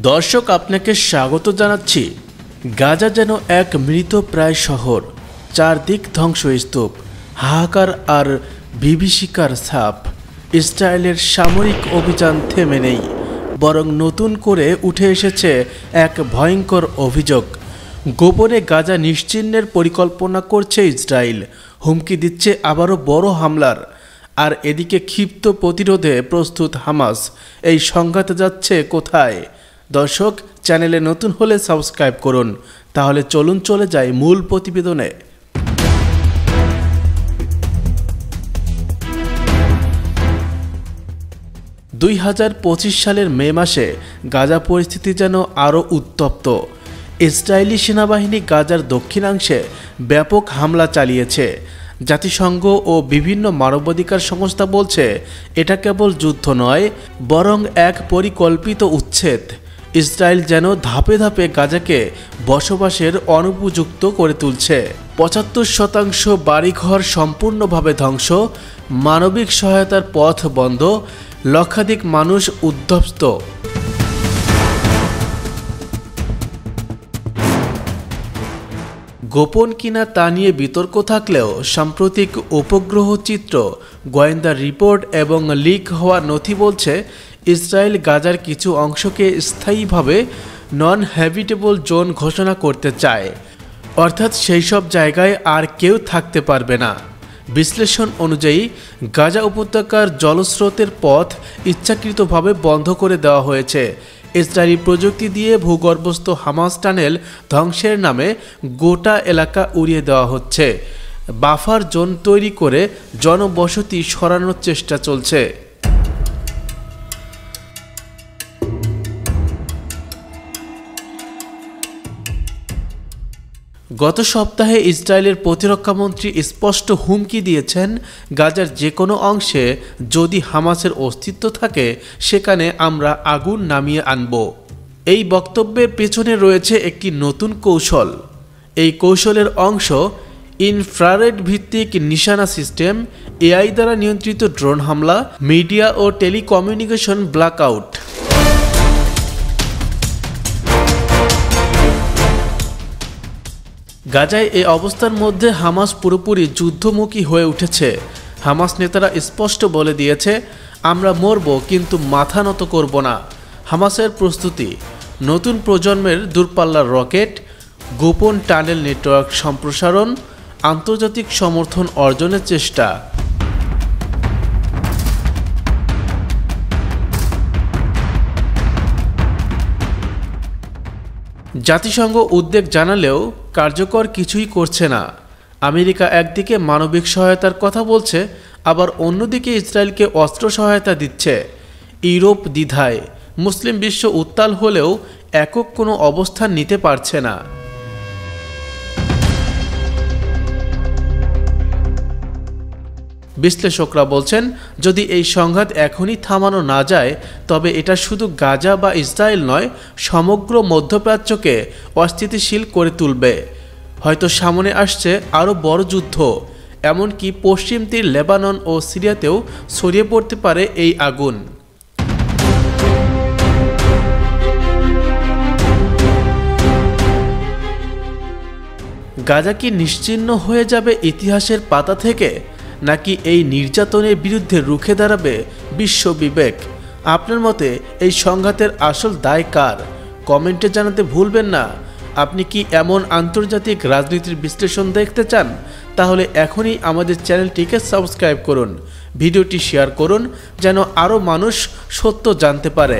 দর্শক আপনাকে স্বাগত জানাচ্ছি। গাজা যেন এক মৃতপ্রায় শহর, চারদিক ধ্বংসস্তূপ, হাহাকার আর বিভীষিকার ছাপ। ইসরায়েলের সামরিক অভিযান থেমে নেই, বরং নতুন করে উঠে এসেছে এক ভয়ঙ্কর অভিযোগ। গোপনে গাজা নিশ্চিহ্নের পরিকল্পনা করছে ইসরায়েল, হুমকি দিচ্ছে আবারও বড় হামলার। আর এদিকে ক্ষিপ্ত প্রতিরোধে প্রস্তুত হামাস। এই সংঘাতে যাচ্ছে কোথায়? দর্শক, চ্যানেলে নতুন হলে সাবস্ক্রাইব করুন। তাহলে চলুন চলে যাই মূল প্রতিবেদনে। 2025 সালের মে মাসে গাজা পরিস্থিতি যেন আরও উত্তপ্ত। ইসরায়েলি সেনাবাহিনী গাজার দক্ষিণাংশে ব্যাপক হামলা চালিয়েছে। জাতিসংঘ ও বিভিন্ন মানবাধিকার সংস্থা বলছে এটা কেবল যুদ্ধ নয়, বরং এক পরিকল্পিত উচ্ছেদ। ইসরায়েল যেন ধাপে ধাপে গাজাকে বসবাসের অনুপযুক্ত করে তুলছে। 75% বাড়িঘর সম্পূর্ণভাবে ধ্বংস, মানবিক সহায়তার পথ বন্ধ, লক্ষাধিক মানুষ উদ্ধ্বস্ত। গোপন কিনা তা নিয়ে বিতর্ক থাকলেও সাম্প্রতিক উপগ্রহ চিত্র, গোয়েন্দা রিপোর্ট এবং লিক হওয়া নথি বলছে ইসরায়েল গাজার কিছু অংশকে স্থায়ীভাবে নন হ্যাবিটেবল জোন ঘোষণা করতে চায়, অর্থাৎ সেই সব জায়গায় আর কেউ থাকতে পারবে না। বিশ্লেষণ অনুযায়ী গাজা উপত্যকার জলস্রোতের পথ ইচ্ছাকৃতভাবে বন্ধ করে দেওয়া হয়েছে। ইসরায়েলি প্রযুক্তি দিয়ে ভূগর্ভস্থ হামাস টানেল ধ্বংসের নামে গোটা এলাকা উড়িয়ে দেওয়া হচ্ছে। বাফার জোন তৈরি করে জনবসতি সরানোর চেষ্টা চলছে। গত সপ্তাহে ইসরায়েলের প্রতিরক্ষামন্ত্রী স্পষ্ট হুমকি দিয়েছেন, গাজার যে কোনো অংশে যদি হামাসের অস্তিত্ব থাকে সেখানে আমরা আগুন নামিয়ে আনব। এই বক্তব্যের পেছনে রয়েছে একটি নতুন কৌশল। এই কৌশলের অংশ ইনফ্রারেড ভিত্তিক নিশানা সিস্টেম, এআই দ্বারা নিয়ন্ত্রিত ড্রোন হামলা, মিডিয়া ও টেলিকমিউনিকেশন ব্ল্যাকআউট। গাজায় এই অবস্থার মধ্যে হামাস পুরোপুরি যুদ্ধমুখী হয়ে উঠেছে। হামাস নেতারা স্পষ্ট বলে দিয়েছে, আমরা মরব কিন্তু মাথা নত করব না। হামাসের প্রস্তুতি, নতুন প্রজন্মের দূরপাল্লার রকেট, গোপন টানেল নেটওয়ার্ক সম্প্রসারণ, আন্তর্জাতিক সমর্থন অর্জনের চেষ্টা। জাতিসংঘ উদ্বেগ জানালেও কার্যকর কিছুই করছে না। আমেরিকা একদিকে মানবিক সহায়তার কথা বলছে, আবার অন্যদিকে ইসরায়েলকে অস্ত্র সহায়তা দিচ্ছে। ইউরোপ দ্বিধায়, মুসলিম বিশ্ব উত্তাল হলেও একক কোনো অবস্থান নিতে পারছে না। বিশ্লেষকরা বলছেন, যদি এই সংঘাত এখনই থামানো না যায় তবে এটা শুধু গাজা বা ইসরায়েল নয়, সমগ্র মধ্যপ্রাচ্যকে অস্থিতিশীল করে তুলবে। হয়তো সামনে আসছে আরও বড় যুদ্ধ, এমনকি পশ্চিম তীর লেবানন ও সিরিয়াতেও ছড়িয়ে পড়তে পারে এই আগুন। গাজা কি নিশ্চিহ্ন হয়ে যাবে ইতিহাসের পাতা থেকে, নাকি এই নির্যাতনের বিরুদ্ধে রুখে দাঁড়াবে বিশ্ব বিবেক? আপনার মতে এই সংঘাতের আসল দায় কার? কমেন্টে জানাতে ভুলবেন না। আপনি কি এমন আন্তর্জাতিক রাজনীতির বিশ্লেষণ দেখতে চান? তাহলে এখনই আমাদের চ্যানেলটিকে সাবস্ক্রাইব করুন, ভিডিওটি শেয়ার করুন যেন আরও মানুষ সত্য জানতে পারে।